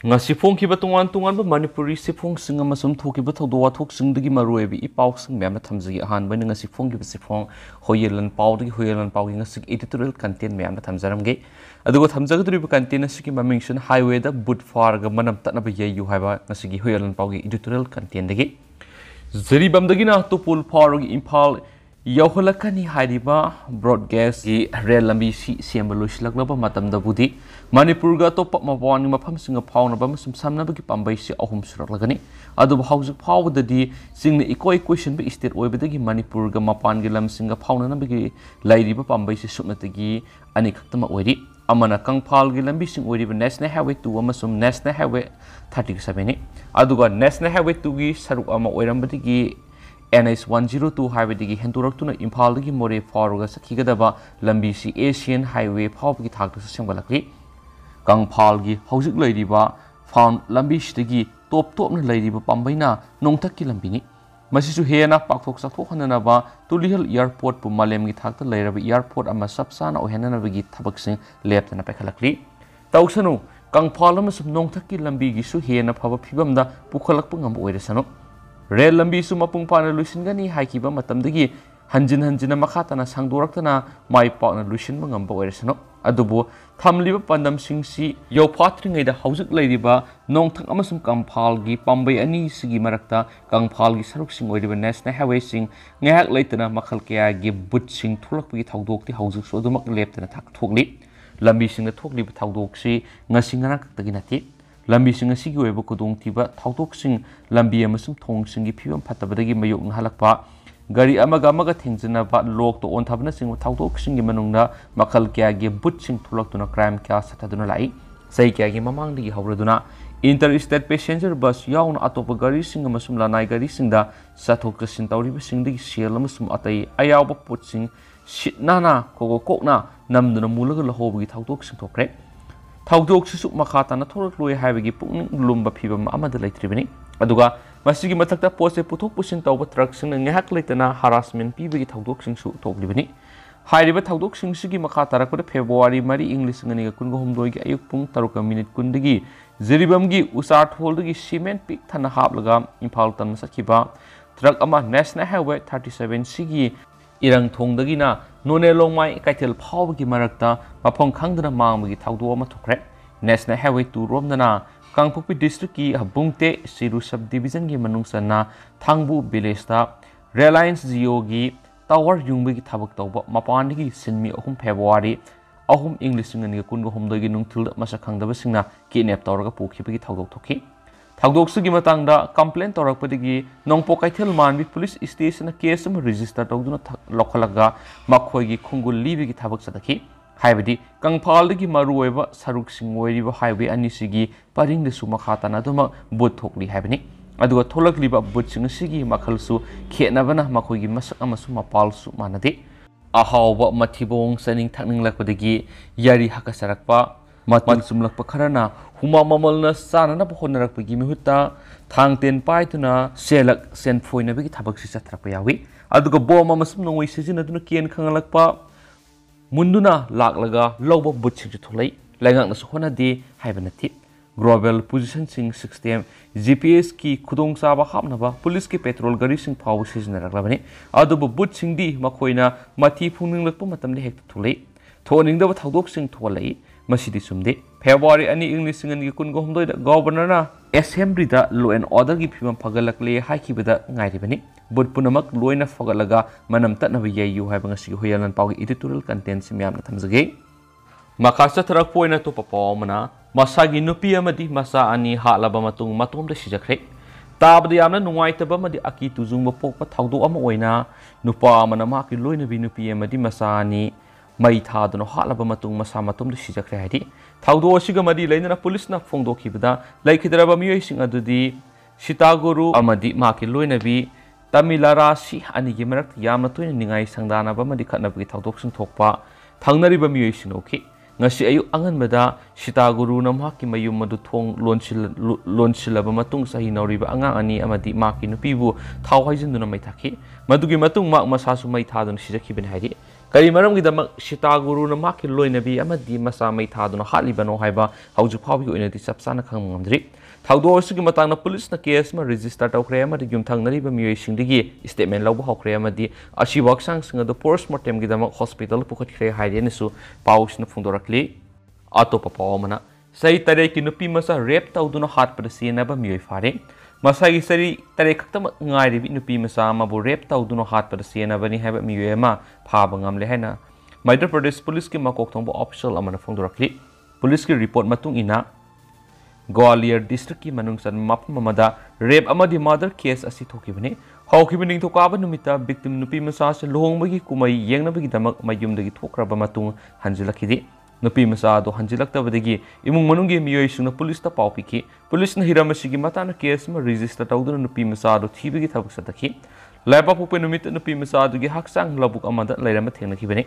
ngasi phongkiba tungwan tungwan ba manipuri sifong sing amasum thokiba thodo wathok singdagi maruebi ipaw sing memna thamjagi ahan ba ngasi phongkiba sifong hoyelan pawdagi hoyelan pawgi ngasi editorial content memna thamjaramge adugo thamjagadriba content asiki mamingsun highway da but far ga manam tatnaba yeyu haiba ngasi gi hoyelan pawgi editorial content dagi zeribamdagi na to pul fargi impal yauhalakani hariba broadcast gi rail lambi si sembaloislaklaba matamda budi Manipur ga top mawani mafam singa phawna ba masum samna ba ki pambai si ahum suraklagani adu hawjuk phawda di singna ikoi question ba state oibadagi Manipur ga mapan gi lam singa phawna na ba gi lairi ba pambai si sumnatagi ani khaktama oiri amana kangphal gi lambi sing oiri ba national highway 2 amasum national highway 37 ni adu ga national highway 2 gi saruk ama oirambadagi NS 102 highway henturak Imphal dagi more faruga sakhigadaba lambi si Asian highway phawgi thakta sengbalakri Kangphal gi hawjuk leiriba found lambi sidagi top na leiriba pambaina nongthakki lambi ni masisu hena pakthok sakthok hanana tulihal airport pu malem gi thakta leiraba airport ama sapsana ohenana bagi thabaksing leptana pekhalakri tawsanu Kangphal amasum nongthakki lambi gi su hena phaba phibamda pukhalakpa ngam oiresanu Rail lambi su mapung pana luisingani haikiba matamdagi hanjina makhatana sangdoraktana mai pakna luisin mangamba oiresano adubu thamliba pandam singsi yopatringai da hawjuk leiriba nongthak amasum Kangphal gi pambai ani sigi marakta Kangphal gi saruk sing oiriba national highway sing ngahak leitana makhal kya gi but sing thulakpi thawdokti hawjuk so dumak leptana thak thokli lambi sing da thokli thawdok si ngasingana kaktagi nati lambi sing asigi oiba kudong tiba thawdok sing lambi amasum thong singi phibam phatabadagi mayok ngalakpa gari amaga thingjana ba lok to on thabna sing thawdok singi manungna makhal kya ge but sing thulaktuna crime kya sataduna lai sai kya ge mamang digi hawraduna interstate passenger bus yaun atopa gari sing amasum lanai gari singda sathok kasin tawriba singdagi sel amasum atai ayaw ba put sing sitnana kokna namduna mulaga lahobagi thawdok sing thokre Thawdok sisu makhatana thorak loi haibagi pukning lumba phibam amada leitribani aduga masigi mathakta pose puthok pusin tawba truck sing ngahak leitana harassment pibagi thawdok sing su toklibani hairiba thawdok sing sigi makhatara ko February mari English ngani ga kungo homdoi gi ayuk pung taruka minute kundagi zeribam gi usart holdagi cement pik thana haplaga Imphal tan sakhiba truck ama national highway 37 sigi irang thongdagina none longmai kaithel phawgi marakta mafong khangdana mangmagi thawdo ama thokre national highway 2 romdana Kangpokpi district ki habungte siru subdivision gi manungsana thangbu village ta Reliance Jio gi tower yungbi gi thabak tawba mapandigi sinmi ahum February ahum English ngani kungo homdagi nungthil masa khangdaba singna kidnap tawraga pukhibagi thawdok thokhi Thawdok sugi matangda complaint torakpadigi nongpo kaithel manbi police station case am register tawduna lokhalaga makhoigi khungul libigi thabak sadaki haibadi Kangphal dagi maruoiba saruk singoiriba highway anisigi paringda suma khatana duma bot thokli haibani aduga tholakliba bot singsi makhalsu khenabana makhoigi masak amasu mapalsu manade ahawba mathibong saning thakning lakpadagi yari hakasarakpa Matman sumlak pakarana huma mamalna sana na pahonarak pagi mihutta thang ten paituna selak sen foina bagi thabak si satrak payawi aduga bom amasum nongoi sijina duna kien khangalakpa munduna laklaga lawba butching tholai laingak na sohona de haibanati global position sing system GPS ki khudong saba khapnaba police ki petrol gari sing phaw sijina raklabani aduba butching di makoina mathi phungning lakpa matamde hek tholai thoningda thawdok sing tholai Masidi sumde February ani English ngani kungo homdoi da governor na assembly da law and order gi phimam phagalakle haikibada ngairibani bud punamak loina phagalaga manam tatnabi yayu haiba ngasi hoyalan pawgi editorial content simyamna thamjage makhasa tharak poina to papawmana Masagi Nupi amadi Masa ani halaba matung matomda sijakhre tabda yamna nungaitaba madi aki tujungba pokpa thawdo ama oina nupa amana ma ki loina bi Nupi amadi Masa ani mai thaduna halaba matung masa matomda sijakhre haidi thawdo asiga madi leinana police na phongdokhibada laikhidraba miyoi sing adudi sitaguru amadi maki loinabi tamilara si ani gi marak yamna toina ningai sangdana ba madi khatnabagi thawdok sing thokpa thangnariba miyoi sing okhi ngasi ayu angan bada sitaguru na maki mayum madu thong lonsilaba matung sahi nauriba angang ani amadi maki nupibu Thao haijinduna mai thakhi madugi matung mak masasu mai thaduna sijakhibin haidi ꯀꯔꯤ ꯃꯔꯝꯒꯤꯗꯃꯛ ꯁꯤꯇꯥꯒꯨꯔꯨꯅ ꯃꯍꯥꯛꯀꯤ ꯂꯣꯏꯅꯕꯤ ꯑꯃꯗꯤ ꯃꯆꯥ ꯃꯩ ꯊꯥꯗꯨꯅ ꯍꯥꯠꯂꯤꯕꯅꯣ ꯍꯥꯏꯕ ꯍꯧꯖꯤꯛ ꯐꯥꯎꯕꯒꯤ ꯑꯣꯏꯅꯗꯤ ꯆꯞ ꯆꯥꯅ ꯈꯪꯕ ꯉꯝꯗ꯭ꯔꯤ ꯊꯧꯗꯣꯛ ꯑꯁꯤꯒꯤ ꯃꯇꯥꯡꯗ ꯄꯨꯂꯤꯁꯅ ꯀꯦꯁ ꯑꯃ ꯔꯦꯖꯤꯁꯇꯔ ꯇꯧꯈ꯭ꯔꯦ ꯑꯃꯗꯤ ꯌꯨꯝꯊꯪꯅꯔꯤꯕ ꯃꯤꯑꯣꯏꯁꯤꯡꯗꯒꯤ ꯁ꯭ꯇꯦꯠꯃꯦꯟ ꯂꯧꯕ ꯍꯧꯈ꯭ꯔꯦ ꯑꯃꯗꯤ ꯑꯁꯤꯕ ꯍꯛꯆꯥꯡꯁꯤꯡ ꯑꯗꯨ ꯄꯣꯁꯠꯃꯣꯔꯇꯦꯝꯒꯤꯗꯃꯛ ꯍꯣꯁꯄꯤꯇꯥꯜꯗ ꯄꯨꯈꯠꯈ꯭ꯔꯦ ꯍꯥꯏꯗꯨꯅꯁꯨ ꯄꯥꯎꯁꯤꯅ ꯐꯣꯡꯗꯣꯔꯛꯂꯤ ꯑꯇꯣꯞꯄ ꯄꯥꯎ ꯑꯃꯅ ꯆꯍꯤ 8ꯀꯤ ꯅꯨꯄꯤ ꯃꯆꯥ ꯔꯦꯞ ꯇꯧꯗꯨꯅ ꯍꯥꯠꯄꯗ ꯆꯦꯟꯅꯕ ꯃꯤꯑꯣꯏ ꯐꯥꯔꯦ ꯃꯁꯥꯒꯤ ꯆꯍꯤ 8 ꯈꯛꯇꯃꯛ ꯉꯥꯏꯔꯤꯕꯤ ꯅꯨꯄꯤ ꯃꯆꯥ ꯑꯃꯕꯨ ꯔꯦꯞ ꯇꯧꯗꯨꯅ ꯍꯥꯠꯄꯗ ꯆꯦꯟꯅꯕꯅꯤ ꯍꯥꯏꯕ ꯃꯤꯑꯣꯏ ꯑꯃ ꯐꯥꯕ ꯉꯝꯂꯦ ꯍꯥꯏꯅ ꯃꯙ꯭ꯌ ꯄ꯭ꯔꯗꯦꯁ ꯄꯨꯂꯤꯁꯀꯤ ꯃꯀꯣꯛ ꯊꯣꯡꯕ ꯑꯣꯐꯤꯁꯤꯌꯦꯜ ꯑꯃꯅ ꯐꯣꯡꯗꯣꯔꯛꯂꯤ ꯄꯨꯂꯤꯁꯀꯤ ꯔꯤꯄꯣꯔꯠ ꯃꯇꯨꯡ ꯏꯟꯅ ꯒ꯭ꯋꯥꯂꯤꯌꯔ ꯗꯤꯁꯇ꯭ꯔꯤꯛꯀꯤ ꯃꯅꯨꯡ ꯆꯟꯕ ꯃꯐꯝ ꯑꯃꯗ ꯔꯦꯞ ꯑꯃꯗꯤ ꯃꯔꯗꯔ ꯀꯦꯁ ꯑꯁꯤ ꯊꯣꯛꯈꯤꯕꯅꯤ ꯍꯧꯈꯤꯕ ꯅꯤꯡꯊꯧꯀꯥꯕ ꯅꯨꯃꯤꯠꯇ ꯚꯤꯛꯇꯤꯝ ꯅꯨꯄꯤ ꯃꯆꯥꯁꯤ ꯂꯨꯍꯣꯡꯕꯒꯤ ꯀꯨꯝꯍꯩ ꯌꯦꯡꯅꯕꯒꯤꯗꯃꯛ ꯃꯌꯨꯝꯗꯒꯤ ꯊꯣꯛꯈ꯭ꯔꯕ ꯃꯇꯨꯡ ꯍꯟꯖꯤꯜꯂꯛꯈꯤꯗꯦ ꯅꯨꯄꯤ ꯃꯆꯥ ꯑꯗꯨ ꯍꯟꯖꯤꯜꯂꯛꯇꯕꯗꯒꯤ ꯏꯃꯨꯡ ꯃꯅꯨꯡꯒꯤ ꯃꯤꯑꯣꯏꯁꯤꯡꯅ ꯄꯨꯂꯤꯁꯇ ꯄꯥꯎ ꯄꯤꯈꯤ ꯄꯨꯂꯤꯁꯅ ꯍꯤꯔꯝ ꯑꯁꯤꯒꯤ ꯃꯇꯥꯡꯗ ꯀꯦꯁ ꯑꯃ ꯔꯦꯖꯤꯁꯇꯔ ꯇꯧꯗꯨꯅ ꯅꯨꯄꯤ ꯃꯆꯥ ꯑꯗꯨ ꯊꯤꯕꯒꯤ ꯊꯕꯛ ꯆꯠꯊꯈꯤ ꯂꯩꯕꯥꯛꯄꯣꯛꯄ ꯅꯨꯃꯤꯠꯇ ꯅꯨꯄꯤ ꯃꯆꯥ ꯑꯗꯨꯒꯤ ꯍꯛꯆꯥꯡ ꯂꯧꯕꯨꯛ ꯑꯃꯗ ꯂꯩꯔꯝꯕ ꯊꯦꯡꯅꯈꯤꯕꯅꯤ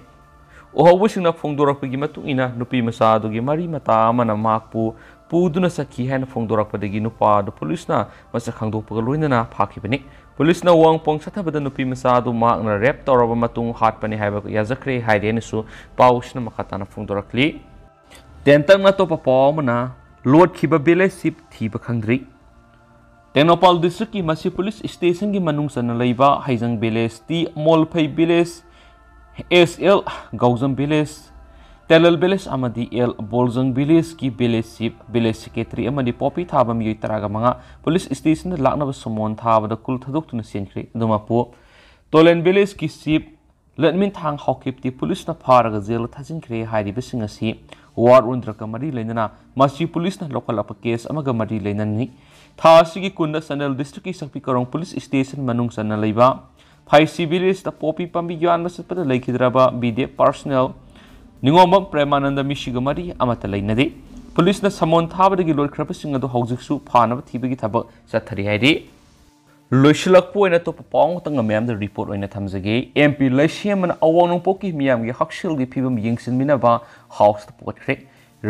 ꯎꯍꯧꯕꯁꯤꯡꯅ ꯐꯣꯡꯗꯣꯔꯛꯄꯒꯤ ꯃꯇꯨꯡ ꯏꯟꯅ ꯅꯨꯄꯤ ꯃꯆꯥ ꯑꯗꯨꯒꯤ ꯃꯔꯤ ꯃꯇꯥ ꯑꯃꯅ ꯃꯍꯥꯛꯄꯨ ꯄꯨꯗꯨꯅ ꯆꯠꯈꯤ ꯍꯥꯏꯅ ꯐꯣꯡꯗꯣꯔꯛꯄꯗꯒꯤ ꯅꯨꯄꯥ ꯑꯗꯨ ꯄꯨꯂꯤꯁꯅ ꯃꯁꯛ ꯈꯪꯗꯣꯛꯄꯒ ꯂꯣꯏꯅꯅ ꯐꯥꯈꯤꯕꯅꯤ ꯄꯨꯂꯤꯁꯅ ꯋꯥꯡꯄꯣꯡ ꯆꯠꯊꯕꯗ ꯅꯨꯄꯤ ꯃꯆꯥ ꯑꯗꯨ ꯃꯍꯥꯛꯅ ꯔꯦꯞ ꯇꯧꯔꯕ ꯃꯇꯨꯡ ꯍꯥꯠꯄꯅꯤ ꯍꯥꯏꯕ ꯌꯥꯖꯈ꯭ꯔꯦ ꯍꯥꯏꯔꯦꯅꯁꯨ ꯄꯥꯎꯁꯤꯅ ꯃꯈꯥ ꯇꯥꯅ ꯐꯣꯡꯗꯣꯔꯛꯂꯤ ꯇꯦꯟꯇꯛꯅ ꯑꯇꯣꯞꯄ ꯄꯥꯎ ꯑꯃꯅ ꯂꯣꯠꯈꯤꯕ ꯚꯤꯂꯦꯖ ꯆꯤꯞ ꯊꯤꯕ ꯈꯪꯗ꯭ꯔꯤ ꯇꯦꯡꯅꯧꯄꯥꯜ ꯗꯤꯁꯇ꯭ꯔꯤꯛꯀꯤ ꯃꯁꯤ ꯄꯨꯂꯤꯁ ꯁ꯭ꯇꯦꯁꯟꯒꯤ ꯃꯅꯨꯡ ꯆꯟꯅ ꯂꯩꯕ ꯍꯩꯖꯪ ꯚꯤꯂꯦꯖ ꯇꯤ Molphei village SL Gouzam village Telal village ꯑꯃꯗꯤ L ꯕꯣꯜꯖꯪ ꯚꯤꯂꯦꯖꯀꯤ ꯚꯤꯂꯦꯖ ꯆꯤꯞ ꯚꯤꯂꯦꯖ ꯁꯦꯀ꯭ꯔꯦꯇꯔꯤ ꯑꯃꯗꯤ ꯄꯣꯄꯤ ꯊꯥꯕ ꯃꯤꯑꯣꯏ 15 ꯄꯨꯂꯤꯁ ꯁ꯭ꯇꯦꯁꯟꯗ ꯂꯥꯛꯅꯕ ꯁꯃꯣꯟ ꯊꯥꯕꯗ ꯀꯨꯜ ꯊꯥꯗꯣꯛꯇꯨꯅ ꯆꯦꯟꯈ꯭ꯔꯦ ꯑꯗꯨꯃꯛꯄꯨ ꯇꯣꯂꯦꯟ ꯚꯤꯂꯦꯖꯀꯤ ꯆꯤꯞ ꯂꯠꯃꯤꯟꯊꯥꯡ ꯍꯥꯎꯀꯤꯞꯇꯤ ꯄꯨꯂꯤꯁꯅ ꯐꯥꯔꯒ ꯖꯦꯜꯗ ꯊꯥꯖꯤꯟꯈ꯭ꯔꯦ ꯍꯥꯏꯔꯤꯕꯁꯤꯡ ꯑꯁꯤ ꯋꯥꯔ ꯎꯟꯗ꯭ꯔꯒ ꯃꯔꯤ ꯂꯩꯅꯅ ꯃꯁꯤ ꯄꯨꯂꯤꯁꯅ ꯂꯧꯈꯠꯂꯛꯄ ꯀꯦꯁ ꯑꯃꯒ ꯃꯔꯤ ꯂꯩꯅꯅꯤ ꯊꯥ ꯑꯁꯤꯒꯤ 10ꯗ ꯆꯥꯟꯗꯦꯜ ꯗꯤꯁꯇ꯭ꯔꯤꯛꯀꯤ ꯁꯛꯄꯤꯀꯔꯣꯡ ꯄꯨꯂꯤꯁ ꯁ꯭ꯇꯦꯁꯟ ꯃꯅꯨꯡ ꯆꯟꯅ ꯂꯩꯕ ꯐꯥꯏꯁꯤ ꯚꯤꯂꯦꯖꯇ ꯄꯣꯄꯤ ꯄꯥꯝꯕꯤ ꯌꯥꯟꯕ ꯆꯠꯄꯗ ꯂꯩꯈꯤꯗ꯭ꯔꯕ BDF ꯄꯥꯔꯁꯣꯅꯦꯜ ꯅꯤꯉꯣꯝꯕꯝ ꯄ꯭ꯔꯦꯃꯥꯅꯟꯗ ꯃꯤꯁꯤꯒ ꯃꯔꯤ ꯑꯃꯠꯇ ꯂꯩꯅꯗꯦ ꯄꯨꯂꯤꯁꯅ ꯁꯃꯣꯟ ꯊꯥꯕꯗꯒꯤ ꯂꯣꯏꯈ꯭ꯔꯕꯁꯤꯡ ꯑꯗꯨ ꯍꯧꯖꯤꯛꯁꯨ ꯐꯥꯅꯕ ꯊꯤꯕꯒꯤ ꯊꯕꯛ ꯆꯠꯊꯔꯤ ꯍꯥꯏꯔꯤ ꯂꯣꯏꯁꯤꯜꯂꯛꯄ ꯑꯣꯏꯅ ꯑꯇꯣꯞꯄ ꯄꯥꯎ ꯑꯃꯇꯪꯒ ꯃꯌꯥꯝꯗ ꯔꯤꯄꯣꯔꯠ ꯑꯣꯏꯅ ꯊꯝꯖꯒꯦ MP ꯂꯩꯁꯦꯝꯕꯅ ꯑꯋꯥꯡ ꯅꯣꯡꯄꯣꯛꯀꯤ ꯃꯤꯌꯥꯝꯒꯤ ꯍꯛꯁꯦꯜꯒꯤ ꯐꯤꯕꯝ ꯌꯦꯡꯁꯤꯟꯃꯤꯟꯅꯕ ꯍꯥꯎꯁꯇ ꯄꯨꯈꯠꯈ꯭ꯔꯦ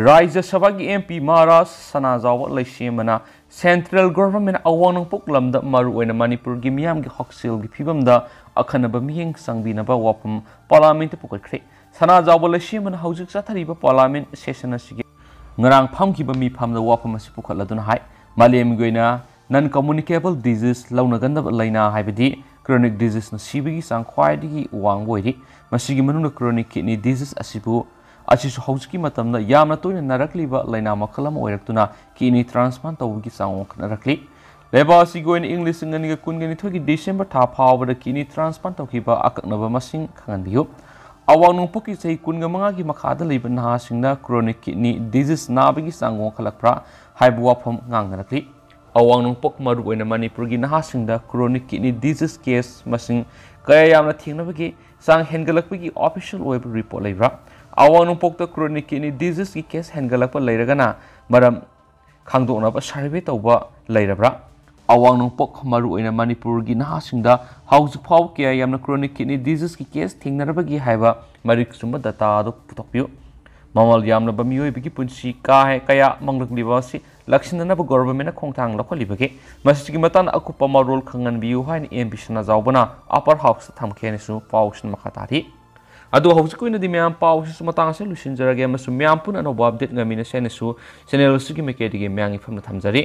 ꯔꯥꯖ꯭ꯌ ꯁꯚꯥꯒꯤ MP ꯃꯍꯥꯔꯥꯖ ꯁꯅꯥꯖꯥꯎꯕ ꯂꯩꯁꯦꯝꯕꯅ ꯁꯦꯟꯇ꯭ꯔꯦꯜ ꯒꯚꯔꯟꯃꯦꯟꯠ ꯑꯋꯥꯡ ꯅꯣꯡꯄꯣꯛ ꯂꯝꯗ ꯃꯔꯨꯑꯣꯏꯅ ꯃꯅꯤꯄꯨꯔꯒꯤ ꯃꯤꯌꯥꯝꯒꯤ ꯍꯛꯁꯦꯜꯒꯤ ꯐꯤꯕꯝꯗ ꯑꯈꯟꯅꯕ ꯃꯤꯠꯌꯦꯡ ꯆꯪꯕꯤꯅꯕ ꯋꯥꯐꯝ ꯄꯥꯔꯂꯤꯌꯥꯃꯦꯟꯠꯇ ꯄꯨꯈꯠꯈ꯭ꯔꯦ ꯁꯅꯥꯖꯥꯎꯕ ꯂꯩꯁꯦꯝꯕꯅ ꯍꯧꯖꯤꯛ ꯆꯠꯊꯔꯤꯕ ꯄꯥꯔꯂꯤꯌꯥꯃꯦꯟꯠ ꯁꯦꯁꯟ ꯑꯁꯤꯒꯤ ꯉꯔꯥꯡ ꯐꯝꯈꯤꯕ ꯃꯤꯐꯝꯗ ꯋꯥꯐꯝ ꯑꯁꯤ ꯄꯨꯈꯠꯂꯗꯨꯅ ꯍꯥꯏ ꯃꯥꯂꯦꯝꯒꯤ ꯑꯣꯏꯅ ꯅꯟ ꯀꯝꯃꯨꯅꯤꯀꯦꯕꯜ ꯗꯤꯖꯤꯖ ꯂꯧꯅꯒꯟꯗꯕ ꯂꯩꯅꯥ ꯍꯥꯏꯕꯗꯤ ꯀ꯭ꯔꯣꯅꯤꯛ ꯗꯤꯖꯤꯖꯅ ꯁꯤꯕꯒꯤ ꯆꯥꯡ ꯈ꯭ꯋꯥꯏꯗꯒꯤ ꯋꯥꯡꯕ ꯑꯣꯏꯔꯤ ꯃꯁꯤꯒꯤ ꯃꯅꯨꯡꯗ ꯀ꯭ꯔꯣꯅꯤꯛ ꯀꯤꯗꯅꯤ ꯗꯤꯖꯤꯖ ꯑꯁꯤꯁꯨ ꯍꯧꯖꯤꯛꯀꯤ ꯃꯇꯝꯗ ꯌꯥꯝꯅ ꯇꯣꯏꯅ ꯅꯥꯔꯛꯂꯤꯕ ꯂꯩꯅꯥ ꯃꯈꯜ ꯑꯃ ꯑꯣꯏꯔꯛꯇꯨꯅ ꯀꯤꯗꯅꯤ ꯇ꯭ꯔꯥꯟꯁꯄ꯭ꯂꯥꯟꯠ ꯇꯧꯕꯒꯤ ꯆꯥꯡ ꯋꯥꯡꯈꯠꯅꯔꯛꯂꯤ ꯂꯩꯕꯥꯛ ꯑꯁꯤꯒꯤ ꯑꯣꯏꯅ ꯏꯪ 2022ꯒꯤ ꯗꯤꯁꯦꯝꯕꯔ ꯊꯥ ꯐꯥꯎꯕꯗ ꯀꯤꯗꯅꯤ ꯇ꯭ꯔꯥꯟꯁꯄ꯭ꯂꯥꯟꯠ ꯇꯧꯈꯤꯕ ꯑꯀꯛꯅꯕ ꯃꯁꯤꯡ ꯈꯪꯍꯟꯕꯤꯌꯨ ꯑꯋꯥꯡ ꯅꯣꯡꯄꯣꯛꯀꯤ ꯆꯍꯤ 15ꯒꯤ ꯃꯈꯥꯗ ꯂꯩꯕ ꯅꯍꯥꯁꯤꯡꯗ ꯀ꯭ꯔꯣꯅꯤꯛ ꯀꯤꯗꯅꯤ ꯗꯤꯖꯤꯖ ꯅꯥꯕꯒꯤ ꯆꯥꯡ ꯋꯥꯡꯈꯠꯂꯛꯄ꯭ꯔꯥ ꯍꯥꯏꯕ ꯋꯥꯐꯝ ꯉꯥꯡꯅꯔꯛꯂꯤ ꯑꯋꯥꯡ ꯅꯣꯡꯄꯣꯛ ꯃꯔꯨꯑꯣꯏꯅ ꯃꯅꯤꯄꯨꯔꯒꯤ ꯅꯍꯥꯁꯤꯡꯗ ꯀ꯭ꯔꯣꯅꯤꯛ ꯀꯤꯗꯅꯤ ꯗꯤꯖꯤꯖ ꯀꯦꯁ ꯃꯁꯤꯡ ꯀꯌꯥ ꯌꯥꯝꯅ ꯊꯦꯡꯅꯕꯒꯦ ꯆꯥꯡ ꯍꯦꯟꯒꯠꯂꯛꯄꯒꯤ ꯑꯣꯐꯤꯁꯤꯌꯦꯜ ꯑꯣꯏꯕ ꯔꯤꯄꯣꯔꯠ ꯂꯩꯕ꯭ꯔꯥ ꯑꯋꯥꯡ ꯅꯣꯡꯄꯣꯛꯇ ꯀ꯭ꯔꯣꯅꯤꯛ ꯀꯤꯗꯅꯤ ꯗꯤꯖꯤꯖꯀꯤ ꯀꯦꯁ ꯍꯦꯟꯒꯠꯂꯛꯄ ꯂꯩꯔꯒꯅ ꯃꯔꯝ ꯈꯪꯗꯣꯛꯅꯕ ꯁꯔꯚꯦ ꯇꯧꯕ ꯂꯩꯔꯕ꯭ꯔꯥ ꯑꯋꯥꯡ ꯅꯣꯡꯄꯣꯛ ꯃꯔꯨꯑꯣꯏꯅ ꯃꯅꯤꯄꯨꯔꯒꯤ ꯅꯍꯥꯁꯤꯡꯗ ꯍꯧꯖꯤꯛ ꯐꯥꯎꯕ ꯀꯌꯥ ꯌꯥꯝꯅ ꯀ꯭ꯔꯣꯅꯤꯛ ꯀꯤꯗꯅꯤ ꯗꯤꯖꯤꯖꯀꯤ ꯀꯦꯁ ꯊꯦꯡꯅꯔꯕꯒꯦ ꯍꯥꯏꯕ ꯃꯔꯤꯛ ꯆꯨꯝꯕ ꯗꯇꯥ ꯑꯗꯨ ꯄꯨꯊꯣꯛꯄꯤꯌꯨ ꯃꯃꯜ ꯌꯥꯝꯂꯕ ꯃꯤꯑꯣꯏꯕꯒꯤ ꯄꯨꯟꯁꯤ ꯀꯌꯥ ꯃꯥꯡꯂꯛꯂꯤꯕ ꯑꯁꯤ ꯂꯥꯛꯁꯤꯟꯅꯅꯕ ꯒꯣꯚꯔꯟꯃꯦꯟꯠꯅ ꯈꯣꯡꯊꯥꯡ ꯂꯧꯈꯠꯂꯤꯕꯒꯦ ꯃꯁꯤꯒꯤ ꯃꯇꯥꯡꯗ ꯑꯀꯨꯞꯄ ꯃꯔꯣꯜ ꯈꯪꯍꯟꯕꯤꯌꯨ ꯍꯥꯏꯅ MP ꯁꯅꯥꯖꯥꯎꯕꯅ ꯑꯞꯄꯔ ꯍꯥꯎꯁꯇ ꯊꯝꯈꯤ ꯄꯥꯎꯁꯤꯅ ꯃꯈꯥ ꯇꯥꯔꯤ ꯑꯗꯣ ꯍꯧꯖꯤꯛ ꯑꯣꯏꯅꯗꯤ ꯃꯌꯥꯝ ꯄꯥꯎꯁꯤꯁꯨ ꯃꯇꯥꯡ ꯑꯁꯤ ꯂꯣꯏꯁꯤꯟꯖꯔꯒꯦ ꯑꯃꯁꯨꯡ ꯃꯌꯥꯝ ꯄꯨꯟꯅ ꯑꯅꯧꯕ ꯑꯞꯗꯦꯠ ꯉꯝꯃꯤꯟꯅꯁꯦ ꯍꯥꯏꯅꯁꯨ ꯆꯦꯅꯦꯜ ꯑꯁꯤꯒꯤ ꯃꯥꯏꯀꯩꯗꯒꯤ ꯃꯌꯥꯝꯒꯤ ꯐꯝꯅ ꯊꯝꯖꯔꯤ